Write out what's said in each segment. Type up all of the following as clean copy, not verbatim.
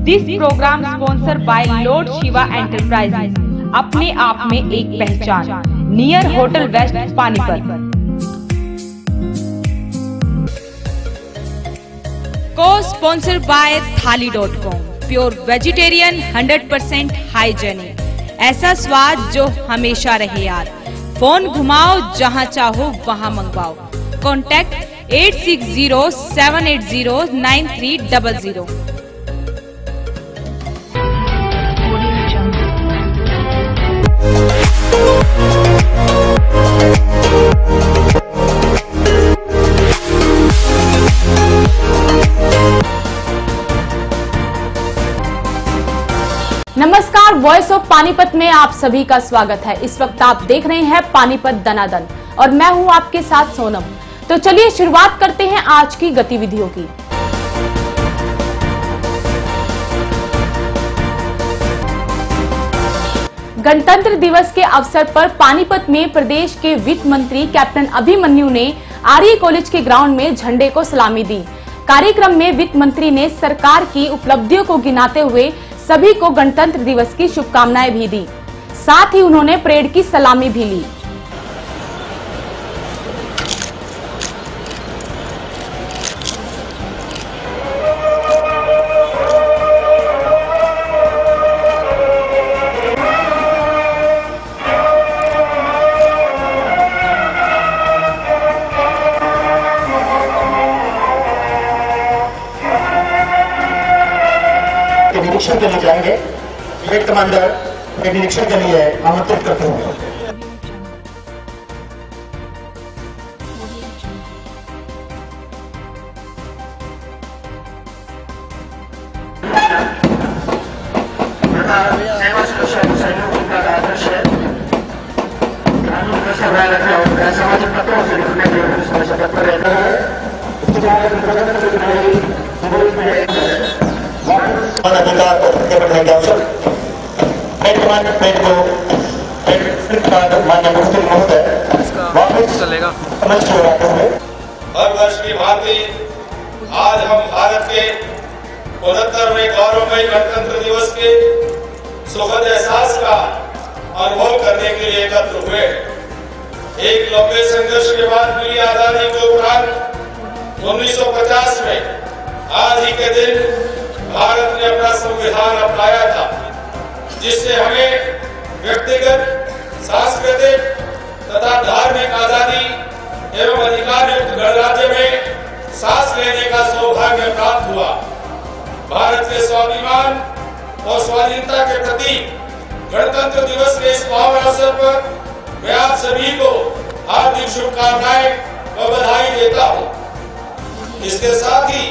This program sponsor by Lord Shiva Enterprises, अपने आप में एक पहचान, नियर होटल वेस्ट पानीपत। को स्पॉन्सर बाय थाली.com, प्योर वेजिटेरियन 100% हाइजेनिक, ऐसा स्वाद जो हमेशा रहे यार। फोन घुमाओ, जहां चाहो वहां मंगवाओ। कॉन्टैक्ट 8607809300। नमस्कार, वॉइस ऑफ पानीपत में आप सभी का स्वागत है। इस वक्त आप देख रहे हैं पानीपत दनादन और मैं हूं आपके साथ सोनम। तो चलिए शुरुआत करते हैं आज की गतिविधियों की। गणतंत्र दिवस के अवसर पर पानीपत में प्रदेश के वित्त मंत्री कैप्टन अभिमन्यु ने आर्य कॉलेज के ग्राउंड में झंडे को सलामी दी। कार्यक्रम में वित्त मंत्री ने सरकार की उपलब्धियों को गिनाते हुए सभी को गणतंत्र दिवस की शुभकामनाएं भी दी। साथ ही उन्होंने परेड की सलामी भी ली। निरीक्षण के लिए जाएंगे। ब्रिगेड कमांडर के निरीक्षण के लिए आमंत्रित करते हैं। सेवा सुरक्षा सहयोग का आदर्श है। कानून का सवाल रखना होता है, सामाजिक तत्वों से निपटने के लिए उसमें शपथ पर रहता है। अधिकार के बढ़ाएंगे अवसर मान्य मुफ्ती महोदय वापस चलेगा समझ के आते हुए। हर वर्ष की भांति आज हम भारत के 69वें गौरवमयी गणतंत्र दिवस के सुखद एहसास का अनुभव करने के लिए एकत्र हुए। एक लंबे संघर्ष के बाद मिली आजादी के उपरांत 1950 में आज ही के दिन भारत ने अपना संविधान अपनाया था, जिससे हमें व्यक्तिगत, सांस्कृतिक तथा धार्मिक आजादी एवं अधिकार युक्त गणराज्य में सांस लेने का सौभाग्य प्राप्त हुआ। भारत के स्वाभिमान और स्वाधीनता के प्रति गणतंत्र दिवस के इस पावन अवसर पर मैं आप सभी को हार्दिक शुभकामनाएं व बधाई देता हूँ। इसके साथ ही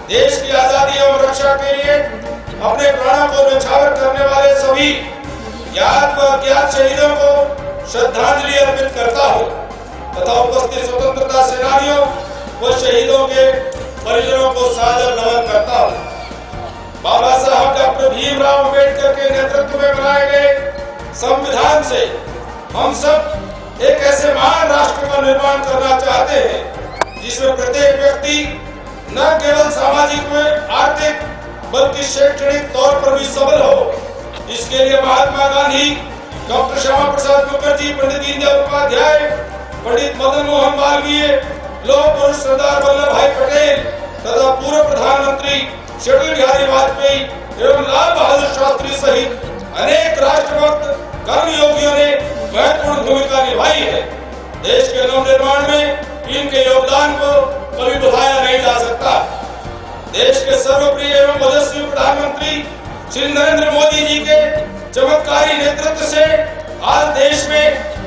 देश की आजादी एवं रक्षा के लिए अपने प्राणों को न्यौछावर करने वाले सभी ज्ञात व अज्ञात शहीदों को श्रद्धांजलि अर्पित करता हूँ तथा उपस्थित स्वतंत्रता सेनानियों व शहीदों के परिजनों को सादर नमन करता हूँ। बाबा साहब डॉक्टर भीमराव अम्बेडकर के नेतृत्व में बनाए गए संविधान से हम सब एक ऐसे महान राष्ट्र का निर्माण करना चाहते हैं जिसमें प्रत्येक व्यक्ति न केवल सामाजिक में आर्थिक बल्कि शैक्षणिक तौर पर भी सबल हो। इसके लिए महात्मा गांधी, डॉक्टर श्यामा प्रसाद मुखर्जी, पंडित दीनदयाल उपाध्याय, पंडित मदन मोहन मालवीय, लौह पुरुष सरदार वल्लभ भाई पटेल तथा पूर्व प्रधानमंत्री अटल बिहारी वाजपेयी एवं लाल बहादुर शास्त्री सहित अनेक राष्ट्रभक्त कर्मयोगियों ने महत्वपूर्ण भूमिका निभाई है। देश के नवनिर्माण में इनके योगदान को कभी बढ़ाया नहीं जा सकता। देश के सर्वप्रिय एवं ओजस्वी प्रधानमंत्री श्री नरेंद्र मोदी जी के चमत्कारी नेतृत्व से आज देश में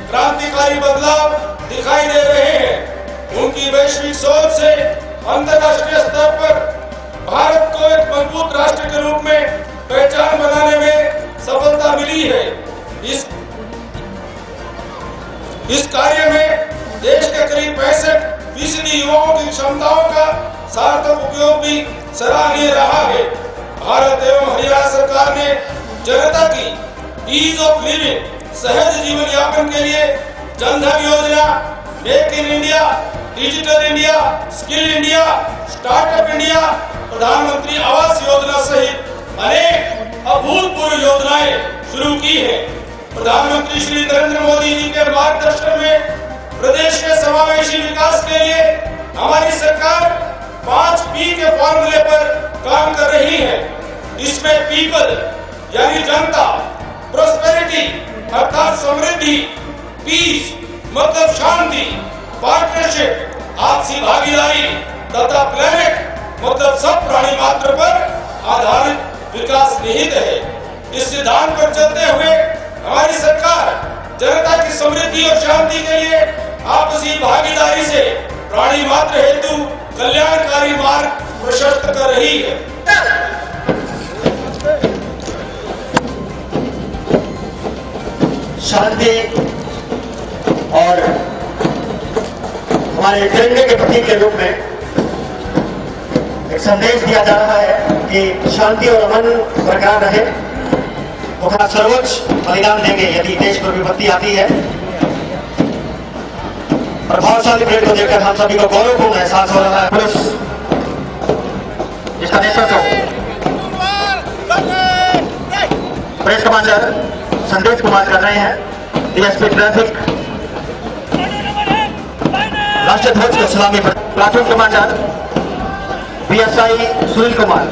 क्रांतिकारी बदलाव दिखाई दे रहे हैं। उनकी वैश्विक सोच से अंतर्राष्ट्रीय स्तर पर भारत को एक मजबूत राष्ट्र के रूप में पहचान बनाने में सफलता मिली है। इस कार्य में देश के करीब 65% युवाओं की क्षमताओं का सार्थक उपयोग भी सराहनीय रहा है। भारत एवं हरियाणा सरकार ने जनता की ईज ऑफ लिविंग, सहज जीवन यापन के लिए जनधन योजना, make in India, digital India, skill India, startup India, प्रधानमंत्री आवास योजना सहित अनेक अभूतपूर्व योजनाएं शुरू की है। प्रधानमंत्री श्री नरेंद्र मोदी जी के मार्गदर्शन में प्रदेश के समावेशी विकास के लिए हमारी सरकार 5P के फॉर्मूले पर काम कर रही है। इसमें पीपल यानी जनता, प्रोस्पेरिटी अर्थात समृद्धि, पीस मतलब शांति, पार्टनरशिप आपसी भागीदारी तथा प्लेनेट मतलब सब प्राणी मात्र पर आधारित विकास निहित है। इस सिद्धांत पर चलते हुए हमारी सरकार जनता की समृद्धि और शांति के लिए आपसी भागीदारी से प्राणी मात्र हेतु कल्याणकारी मार्ग प्रशस्त कर रही है। शांति और हमारे तिरंगे के प्रतीक के रूप में एक संदेश दिया जा रहा है कि शांति और अमन बरकरार रहे, वो अपना सर्वोच्च बलिदान देंगे यदि देश पर विपत्ति आती है। प्रभावशाली परेड को देखकर हम सभी को गौरवपूर्ण एहसास हो रहा है। पुलिस जिसका नेतृत्व परेड कमांडर संदेश कुमार कर रहे हैं। डीएसपी ट्रैफिक राष्ट्रीय ध्वज को सलामी पर platoon commander PSI Sunil Kumar.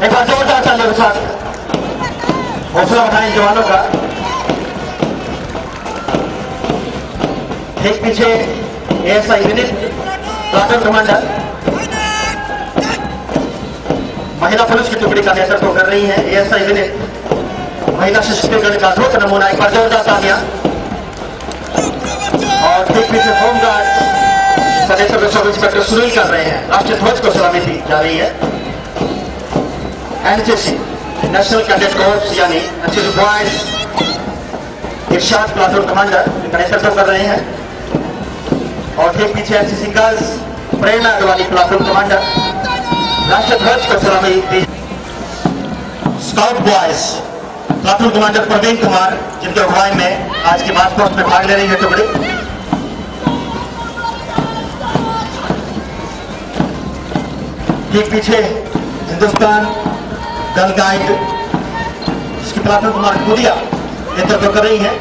एक बार जोरदार तालियों के साथ हौसला बढ़ाएं जवानों का। ठीक पीछे एएसआई विनीत प्लाटून कमांडर महिला पुलिस की टुकड़ी का नेतृत्व कर रही है। एएसआई विनीत महिला सशक्तिकरण का ध्रुव नमूना। एक बार जोरदार तालियां। और ठीक पीछे होमगार्ड का नेतृत्व सब इंस्पेक्टर सुनील कर रहे हैं। राष्ट्रीय ध्वज को सलामी दी जा रही है। एनसीसी नेशनल कैडेट कोर्स यानी NCC boys Irshad platoon commander इनका नेतृत्व कर रहे हैं। और ठीक पीछे NCC girls Prerna Advani platoon commander राष्ट्रीय ध्वज को सलामी दी। Scout boys platoon commander Praveen Kumar जिनके अगुवाई में आज की मार्च पास्ट में भाग ले रही है टुकड़ी। ठीक पीछे हिंदुस्तान गर्ल गाइड जिसकी प्लाटून कुमार गुड़िया नेतृत्व कर रही है।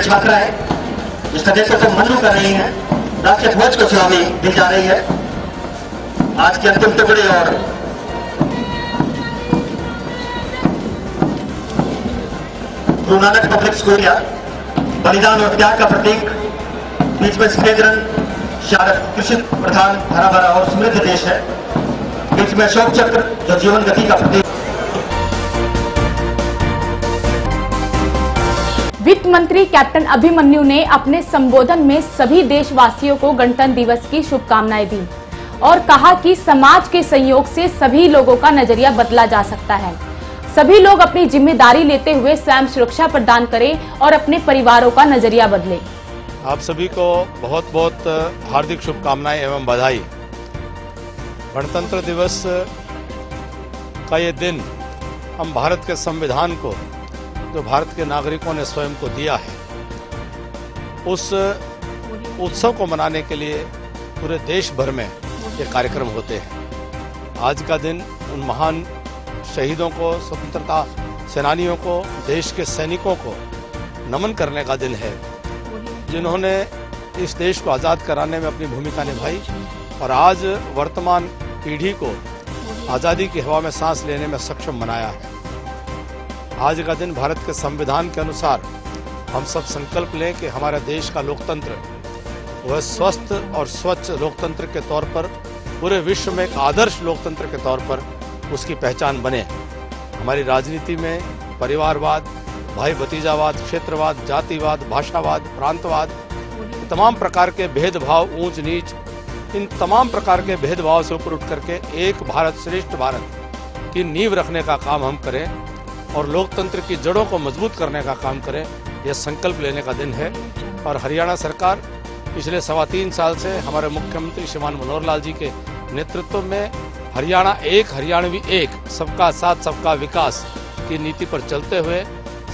छात्रा है जिसका नेतृत्व मन्नू कर रही है। राष्ट्रीय ध्वज को सलामी दी जा रही है। आज की अंतिम टुकड़ी और गुरु नानक पब्लिक स्कूल या बलिदान और त्याग का प्रतीक, बीच में सफेद रंग शारद कृषि प्रधान हरा भरा और समृद्ध देश है। बीच में अशोक चक्र जो जीवन गति का प्रतीक। वित्त मंत्री कैप्टन अभिमन्यु ने अपने संबोधन में सभी देशवासियों को गणतंत्र दिवस की शुभकामनाएं दी और कहा कि समाज के सहयोग से सभी लोगों का नजरिया बदला जा सकता है। सभी लोग अपनी जिम्मेदारी लेते हुए स्वयं सुरक्षा प्रदान करें और अपने परिवारों का नजरिया बदलें। आप सभी को बहुत बहुत हार्दिक शुभकामनाएं एवं बधाई। गणतंत्र दिवस का ये दिन हम भारत के संविधान को, जो भारत के नागरिकों ने स्वयं को दिया है, उस उत्सव को मनाने के लिए पूरे देश भर में ये कार्यक्रम होते हैं। आज का दिन उन महान शहीदों को, स्वतंत्रता सेनानियों को, देश के सैनिकों को नमन करने का दिन है, जिन्होंने इस देश को आज़ाद कराने में अपनी भूमिका निभाई और आज वर्तमान पीढ़ी को आज़ादी की हवा में सांस लेने में सक्षम बनाया है। आज का दिन भारत के संविधान के अनुसार हम सब संकल्प लें कि हमारे देश का लोकतंत्र वह स्वस्थ और स्वच्छ लोकतंत्र के तौर पर पूरे विश्व में एक आदर्श लोकतंत्र के तौर पर उसकी पहचान बने। हमारी राजनीति में परिवारवाद, भाई भतीजावाद, क्षेत्रवाद, जातिवाद, भाषावाद, प्रांतवाद, तमाम प्रकार के भेदभाव, ऊंच नीच, इन तमाम प्रकार के भेदभाव से ऊपर उठ करके एक भारत श्रेष्ठ भारत की नींव रखने का काम हम करें और लोकतंत्र की जड़ों को मजबूत करने का काम करें। यह संकल्प लेने का दिन है। और हरियाणा सरकार पिछले 3.25 साल से हमारे मुख्यमंत्री श्रीमान मनोहर लाल जी के नेतृत्व में हरियाणा एक, हरियाणवी एक, सबका साथ सबका विकास की नीति पर चलते हुए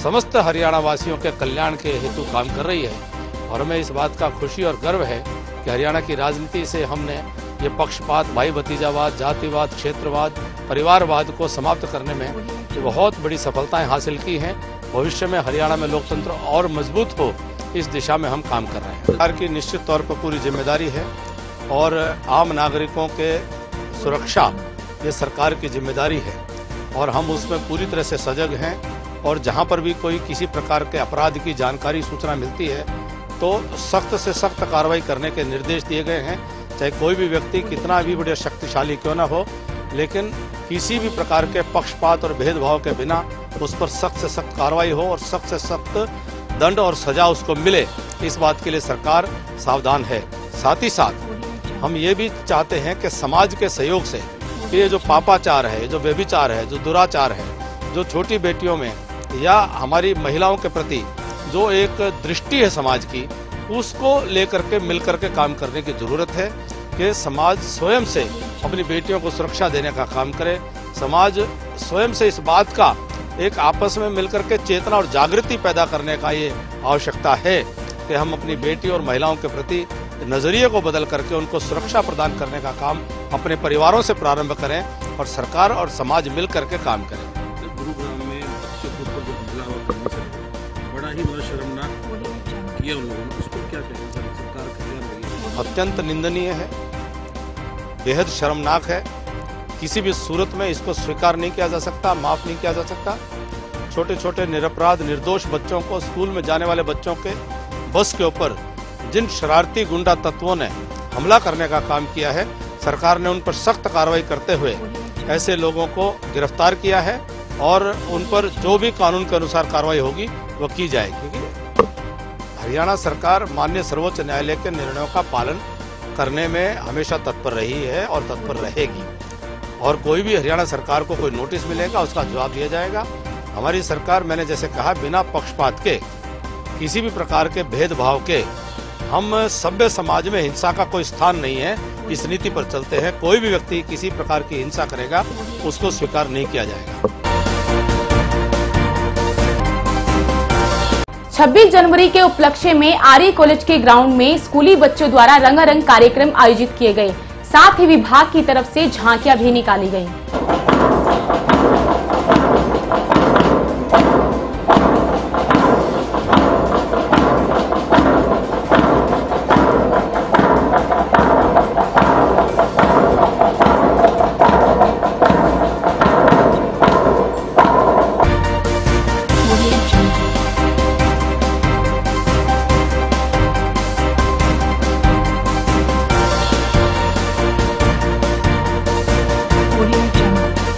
समस्त हरियाणा वासियों के कल्याण के हेतु काम कर रही है। और हमें इस बात का खुशी और गर्व है कि हरियाणा की राजनीति से हमने ये पक्षपात, भाई भतीजावाद, जातिवाद, क्षेत्रवाद, परिवारवाद को समाप्त करने में ये बहुत बड़ी सफलताएं हासिल की हैं। भविष्य में हरियाणा में लोकतंत्र और मजबूत हो, इस दिशा में हम काम कर रहे हैं। सरकार की निश्चित तौर पर पूरी जिम्मेदारी है और आम नागरिकों के सुरक्षा ये सरकार की जिम्मेदारी है और हम उसमें पूरी तरह से सजग हैं। और जहां पर भी कोई किसी प्रकार के अपराध की जानकारी, सूचना मिलती है तो सख्त से सख्त कार्रवाई करने के निर्देश दिए गए हैं। चाहे कोई भी व्यक्ति कितना भी बड़े शक्तिशाली क्यों ना हो, लेकिन किसी भी प्रकार के पक्षपात और भेदभाव के बिना उस पर सख्त से सख्त कार्रवाई हो और सख्त से सख्त दंड और सजा उसको मिले, इस बात के लिए सरकार सावधान है। साथ ही साथ हम ये भी चाहते हैं कि समाज के सहयोग से ये जो पापाचार है, जो व्यभिचार है, जो दुराचार है, जो छोटी बेटियों में या हमारी महिलाओं के प्रति जो एक दृष्टि है समाज की, उसको लेकर के मिलकर के काम करने की जरूरत है कि समाज स्वयं से अपनी बेटियों को सुरक्षा देने का काम करे। समाज स्वयं से इस बात का एक आपस में मिलकर के चेतना और जागृति पैदा करने का ये आवश्यकता है कि हम अपनी बेटी और महिलाओं के प्रति नजरिए को बदल करके उनको सुरक्षा प्रदान करने का काम अपने परिवारों से प्रारंभ करें और सरकार और समाज मिल करके काम करें। गुरुग्राम में बच्चे के ऊपर जो हमला हुआ, बड़ा ही शर्मनाक किया उन लोगों ने, उसको क्या कहेंगे सरकार का क्या लगेगा? अत्यंत निंदनीय है, बेहद शर्मनाक है। किसी भी सूरत में इसको स्वीकार नहीं किया जा सकता, माफ नहीं किया जा सकता। छोटे छोटे निरपराध निर्दोष बच्चों को, स्कूल में जाने वाले बच्चों के बस के ऊपर जिन शरारती गुंडा तत्वों ने हमला करने का काम किया है, सरकार ने उन पर सख्त कार्रवाई करते हुए ऐसे लोगों को गिरफ्तार किया है और उन पर जो भी कानून के अनुसार कार्रवाई होगी वो की जाएगी। क्योंकि हरियाणा सरकार माननीय सर्वोच्च न्यायालय के निर्णयों का पालन करने में हमेशा तत्पर रही है और तत्पर रहेगी और कोई भी हरियाणा सरकार को कोई नोटिस मिलेगा उसका जवाब दिया जाएगा। हमारी सरकार, मैंने जैसे कहा, बिना पक्षपात के, किसी भी प्रकार के भेदभाव के, हम सभ्य समाज में हिंसा का कोई स्थान नहीं है, इस नीति पर चलते हैं। कोई भी व्यक्ति किसी प्रकार की हिंसा करेगा उसको स्वीकार नहीं किया जाएगा। 26 जनवरी के उपलक्ष्य में आर्य कॉलेज के ग्राउंड में स्कूली बच्चों द्वारा रंगारंग कार्यक्रम आयोजित किए गए। साथ ही विभाग की तरफ से झांकियां भी निकाली गई। Audio Jungle.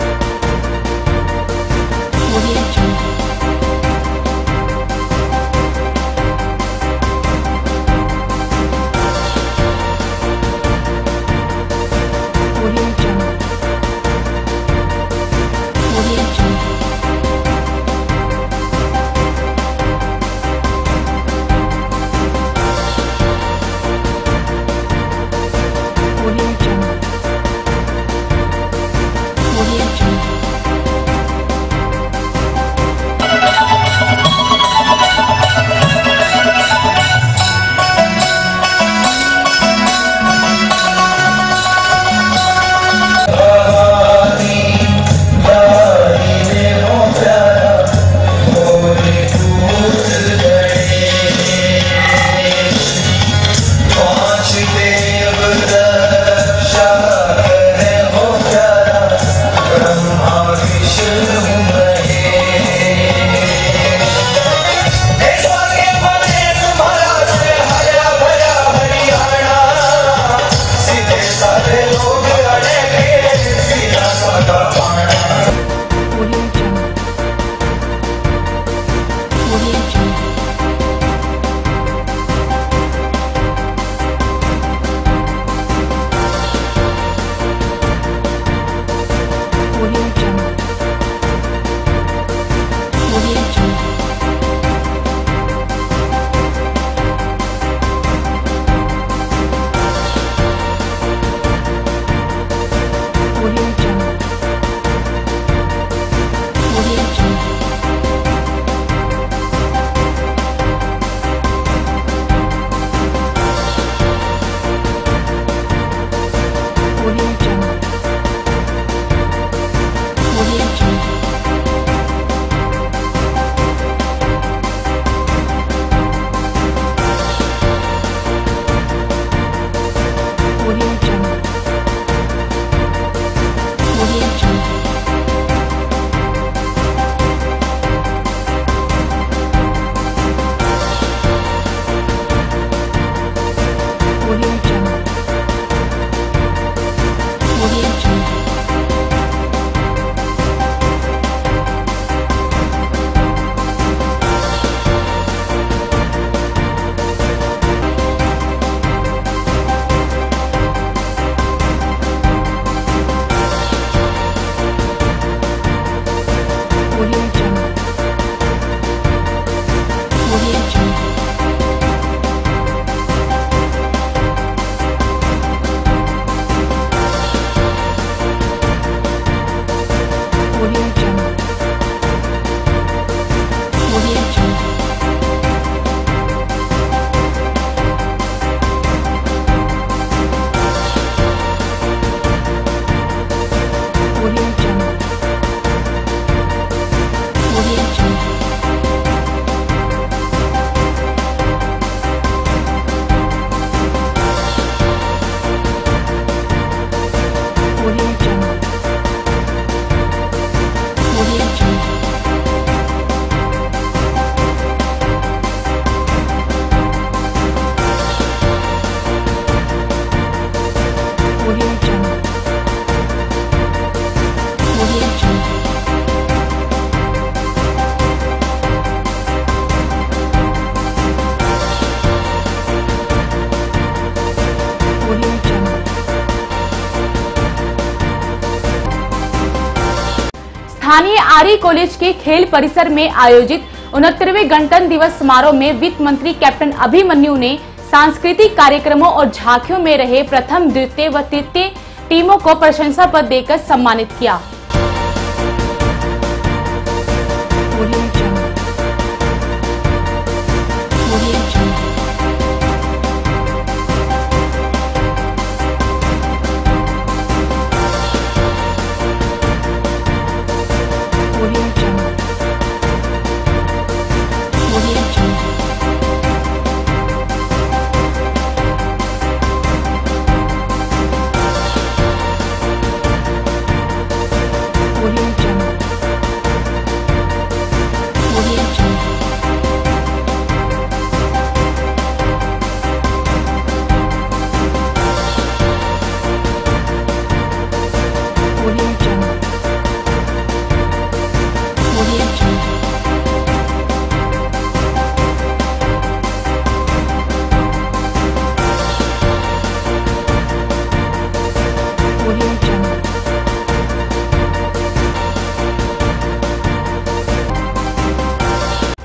स्थानीय आर्य कॉलेज के खेल परिसर में आयोजित 69वें गणतंत्र दिवस समारोह में वित्त मंत्री कैप्टन अभिमन्यु ने सांस्कृतिक कार्यक्रमों और झांकियों में रहे प्रथम, द्वितीय व तृतीय टीमों को प्रशंसा पत्र देकर सम्मानित किया।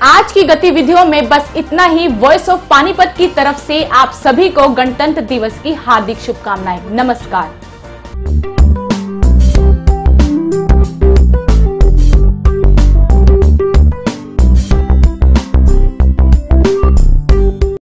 आज की गतिविधियों में बस इतना ही। वॉइस ऑफ पानीपत की तरफ से आप सभी को गणतंत्र दिवस की हार्दिक शुभकामनाएं। नमस्कार।